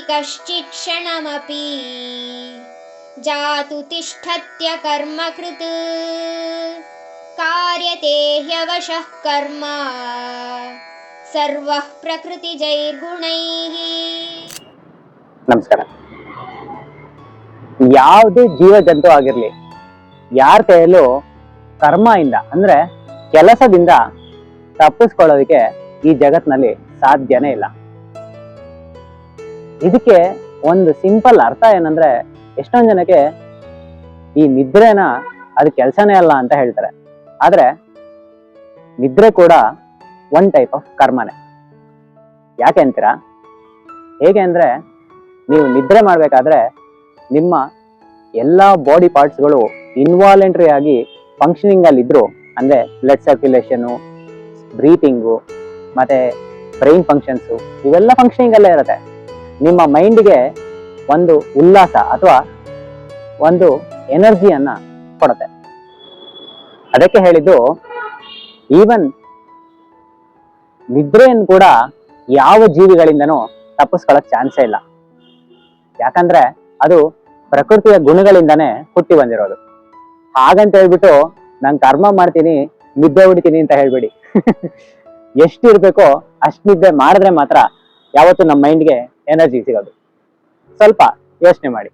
कश्चित् क्षणमपि जातु तिष्ठत्य कर्मकृत् कार्यते ह्यवशः कर्म सर्वः प्रकृतिजैर्गुणैः. ನಮಸ್ಕಾರ. ಯಾವುದೇ ಜೀವ ಜಂತು ಆಗಿರ್ಲಿ, ಯಾರ ಕೈಯಲ್ಲೂ ಕರ್ಮದಿಂದ ಅಂದ್ರೆ ಕೆಲಸದಿಂದ ತಪ್ಪಿಸ್ಕೊಳ್ಳೋದಕ್ಕೆ ಈ ಜಗತ್ನಲ್ಲಿ ಸಾಧ್ಯನೇ ಇಲ್ಲ. ಇದಕ್ಕೆ ಒಂದು ಸಿಂಪಲ್ ಅರ್ಥ ಏನಂದ್ರೆ, ಎಷ್ಟೊಂದು ಜನಕ್ಕೆ ಈ ನಿದ್ರೆನ ಅದು ಕೆಲಸನೇ ಅಲ್ಲ ಅಂತ ಹೇಳ್ತಾರೆ. ಆದ್ರೆ ನಿದ್ರೆ ಕೂಡ ಒನ್ ಟೈಪ್ ಆಫ್ ಕರ್ಮನೇ. ಯಾಕೆ ಅಂತೀರಾ? ಹೇಗೆ ಅಂದ್ರೆ, ನೀವು ನಿದ್ರೆ ಮಾಡ್ಬೇಕಾದ್ರೆ ನಿಮ್ಮ ಎಲ್ಲ ಬಾಡಿ ಪಾರ್ಟ್ಸ್ಗಳು ಇನ್ವಾಲಂಟ್ರಿ ಆಗಿ ಫಂಕ್ಷನಿಂಗ್ ಅಲ್ಲಿ ಇದ್ರು, ಅಂದ್ರೆ ಬ್ಲಡ್ ಸರ್ಕ್ಯುಲೇಷನ್, ಬ್ರೀತಿಂಗು, ಮತ್ತೆ ಬ್ರೈನ್ ಫಂಕ್ಷನ್ಸು, ಇವೆಲ್ಲ ಫಂಕ್ಷನಿಂಗ್ ಅಲ್ಲೇ ಇರುತ್ತೆ. ನಿಮ್ಮ ಮೈಂಡ್ಗೆ ಒಂದು ಉಲ್ಲಾಸ ಅಥವಾ ಒಂದು ಎನರ್ಜಿಯನ್ನ ಕೊಡುತ್ತೆ. ಅದಕ್ಕೆ ಹೇಳಿದ್ದು, ಈವನ್ ನಿದ್ರೆಯನ್ನು ಕೂಡ ಯಾವ ಜೀವಿಗಳಿಂದನೂ ತಪ್ಪಿಸ್ಕೊಳ್ಳೋಕೆ ಚಾನ್ಸೇ ಇಲ್ಲ. ಯಾಕಂದ್ರೆ ಅದು ಪ್ರಕೃತಿಯ ಗುಣಗಳಿಂದಾನೇ ಹುಟ್ಟಿ ಬಂದಿರೋದು. ಹಾಗಂತ ಹೇಳ್ಬಿಟ್ಟು ನಾನು ಕರ್ಮ ಮಾಡ್ತೀನಿ, ನಿದ್ದೆ ಹೊಡಿತೀನಿ ಅಂತ ಹೇಳ್ಬೇಡಿ. ಎಷ್ಟಿರ್ಬೇಕೋ ಅಷ್ಟು ನಿದ್ದೆ ಮಾಡಿದ್ರೆ ಮಾತ್ರ ಯಾವತ್ತು ನಮ್ಮ ಮೈಂಡ್ಗೆ ಎನರ್ಜಿ ಸಿಗೋದು. ಸ್ವಲ್ಪ ಯೋಚನೆ ಮಾಡಿ.